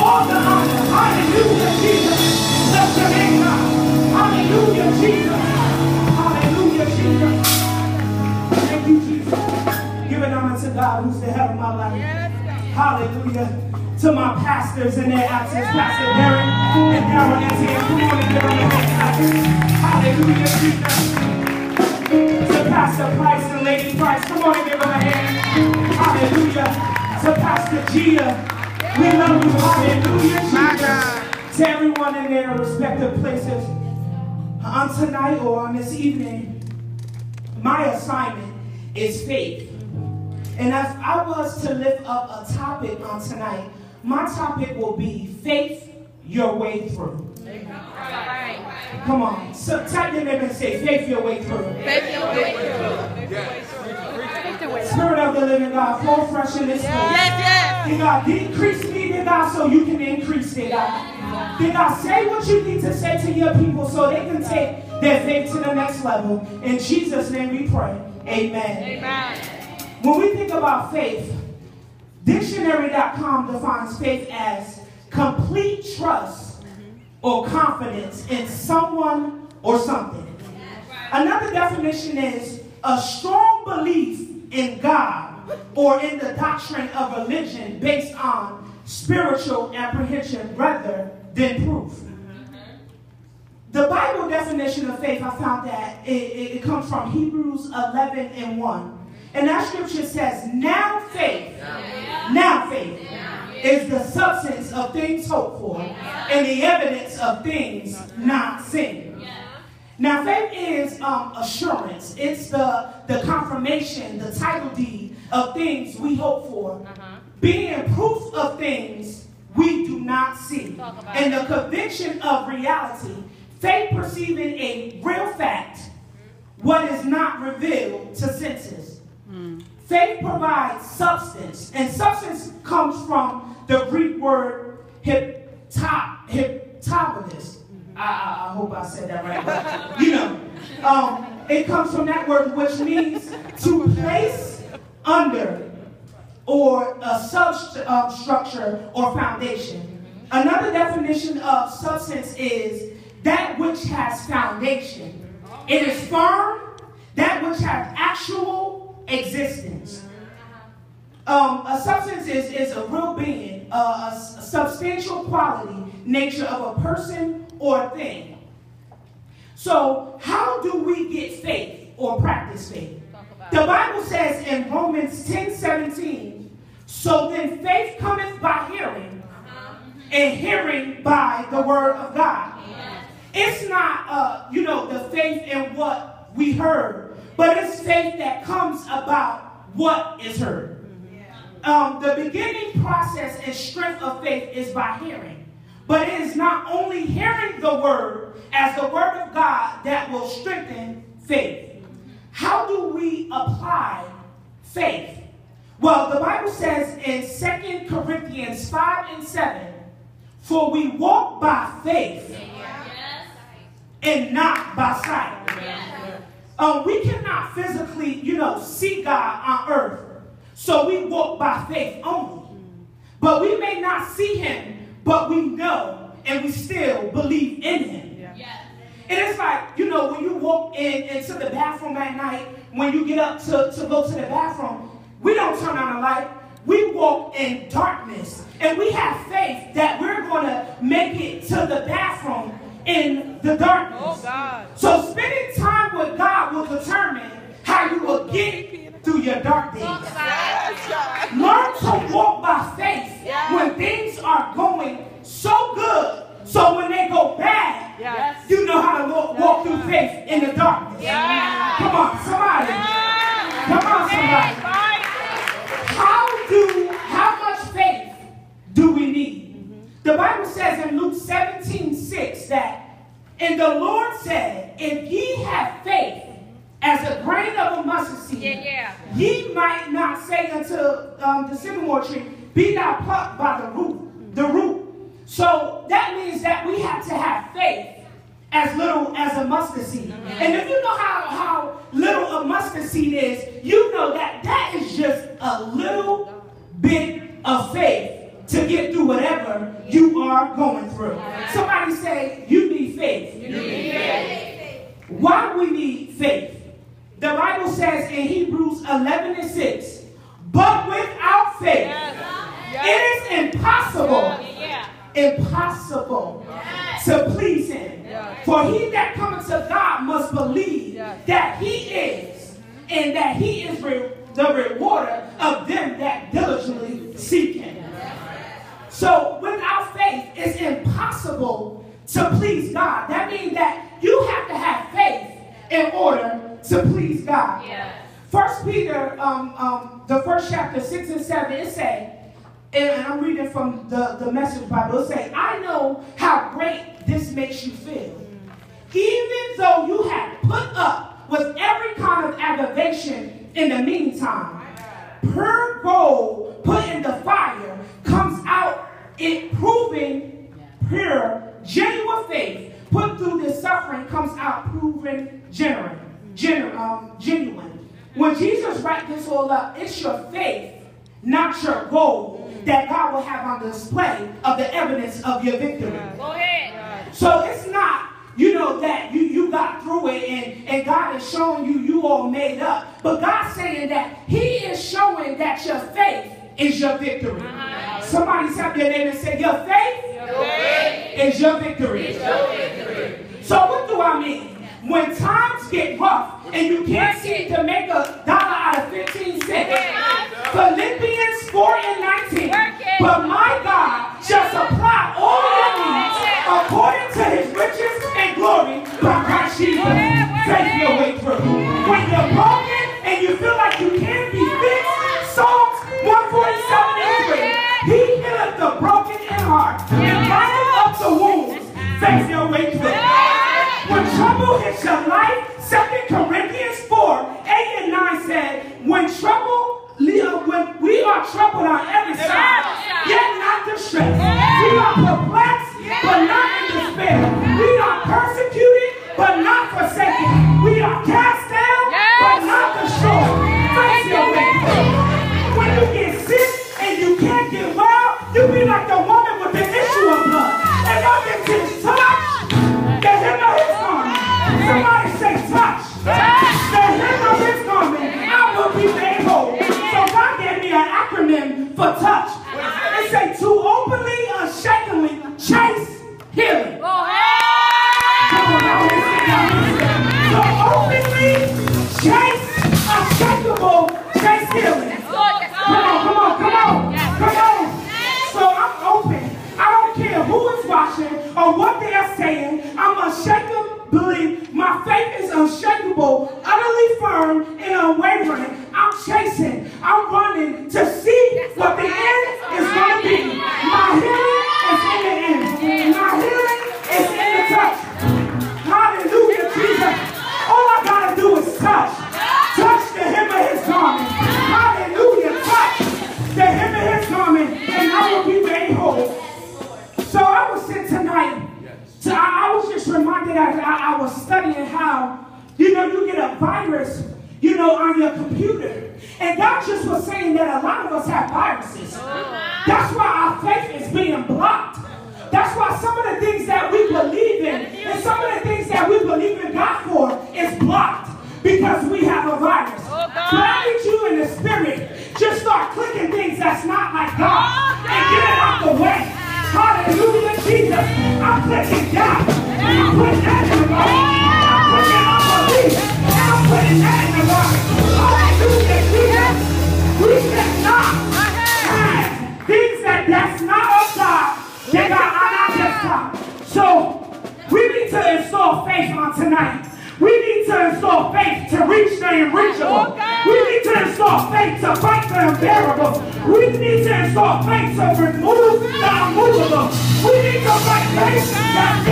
all the honor. Hallelujah, Jesus. Bless your name, God. Hallelujah, Jesus. Hallelujah, Jesus. Thank you, Jesus. Giving honor to God, who's the head of my life. Hallelujah. To my pastors in their absence, Pastor Darren and Darren Etienne. Come on and give them a hand. Hallelujah, Jesus. To Pastor Price and Lady Price. Come on and give them a hand. Hallelujah. To Pastor Gia. We love you. Hallelujah, Jesus. To everyone in their respective places. On tonight or on this evening, my assignment is faith. And if I was to lift up a topic on tonight, my topic will be faith your way through. Come on. So type your name and say, faith your way through. Faith your way through. Spirit of the living God, fall fresh in this place. Yes. Dear God, decrease me, dear God, so you can increase, dear God. Dear God, say what you need to say to your people so they can take their faith to the next level. In Jesus' name we pray. Amen. Amen. When we think about faith, dictionary.com defines faith as complete trust or confidence in someone or something. Another definition is a strong belief in God or in the doctrine of religion based on spiritual apprehension rather than proof. The Bible definition of faith, I found that it comes from Hebrews 11:1. And that scripture says, now faith is the substance of things hoped for and the evidence of things not seen. Now faith is assurance. It's the confirmation, the title deed of things we hope for. Being proof of things we do not see. And the conviction of reality. Faith perceiving a real fact, what is not revealed to senses. Faith provides substance, and substance comes from the Greek word hyptopolis. I hope I said that right, but it comes from that word, which means to place under or a substructure or foundation. Another definition of substance is that which has foundation. It is firm, that which has actual existence. A substance is a real being, a substantial quality, nature of a person or a thing. So how do we get faith or practice faith? The Bible says in Romans 10:17, so then faith cometh by hearing, and hearing by the word of God. It's not, the faith in what we heard, but it's faith that comes about what is heard. The beginning process and strength of faith is by hearing. But it is not only hearing the word as the word of God that will strengthen faith. How do we apply faith? Well, the Bible says in 2 Corinthians 5:7, for we walk by faith and not by sight. We cannot physically, see God on earth. So we walk by faith only. But we may not see him, but we know and we still believe in him. And it's like, when you walk into the bathroom at night, when you get up to go to the bathroom, we don't turn on the light. We walk in darkness. And we have faith that we're going to make it to the bathroom in the darkness. Oh, God. So spending time with God will determine how you will get through your dark days. Learn to walk by faith when things are going so good. So when they go bad, you know how to walk through faith in the darkness. Come on, somebody. Come on, somebody. How much faith do we need? The Bible says in Luke 17:6 that, and the Lord said, if ye have faith as a grain of a mustard seed, ye might not say unto the sycamore tree, be thou plucked by the root. So that means that we have to have faith as little as a mustard seed. And if you know how little a mustard seed is, you know that is just a little bit of faith to get through whatever whatever you are going through. Somebody say, you need faith. You need faith. Why do we need faith? The Bible says in Hebrews 11:6, but without faith, it is impossible, impossible to please him. For he that cometh to God must believe that he is, and that he is the rewarder of them that diligently seek him. So without faith, it's impossible to please God. That means that you have to have faith in order to please God. First Peter, the first chapter, 6 and 7, it says, and I'm reading from the Message Bible, it says, I know how great this makes you feel. Even though you have put up with every kind of aggravation in the meantime, pure gold put in the fire comes out, it proving pure, genuine faith put through this suffering comes out proven genuine. When Jesus wrapped this all up, it's your faith, not your gold, that God will have on display of the evidence of your victory. Go ahead. So it's not, you know, that you got through it and God is showing you all made up. But God's saying that he is showing that your faith is your victory. Somebody tap your name and say, your faith is your victory. So what do I mean? When times get rough and you can't seem to make $1 out of 15 cents, Philippians 4:19, but my God shall supply all your needs according to his riches and glory by Christ Jesus. Take your way through. When you're broken and you feel like you can't be fixed, Psalms 147:3, he healeth the broken in heart and bindeth up the wounds. Face your way through. When trouble hits your life, 2 Corinthians 4:8 and 9 said, when we are troubled on every side, yet not distressed. We are perplexed, but not in despair. We are persecuted, but not forsaken. We are cast down, but not destroyed. Face your way through. When you get sick and you can't get well, you be like the woman with the issue of blood. And y'all get this touch. The hem of his garment. Somebody say touch. The hem of his garment. I will be made whole. So God gave me an acronym for touch. It says to openly, unshakingly chase healing. Come on, now listen. So openly chase unshakable chase healing. Come on. So I'm open. I don't care who is watching or what they are saying. I'm unshakably, my faith is unshakable, utterly firm and unwavering. I'm chasing, I'm running to see what the end is going to be. My healing is in the end. My healing is in the touch. Hallelujah, Jesus. All I got to do is touch. Touch the hem of his garment. Hallelujah, touch the hem of his garment, and I will be made whole. So I was sitting tonight, so I was just reminded as I was studying how, you know, you get a virus, you know, on your computer. And God just was saying that a lot of us have viruses. That's why our faith is being blocked. That's why some of the things that we believe in and some of the things that we believe in God for is blocked because we have a virus. But I need you in the spirit, just start clicking things that's not like God and get it out the way. Hallelujah, Jesus. I'm clicking down. And I'm putting that in the body. I'm clicking unbelief. And I'm putting that in the body. Hallelujah, Jesus. We cannot have things that's not of God. They are not of God. So we need to install faith on tonight. We need to install faith to reach the unreachable. We need to install faith to fight the unbearable. We need to install faith to remove the unmovable. We need to fight faith that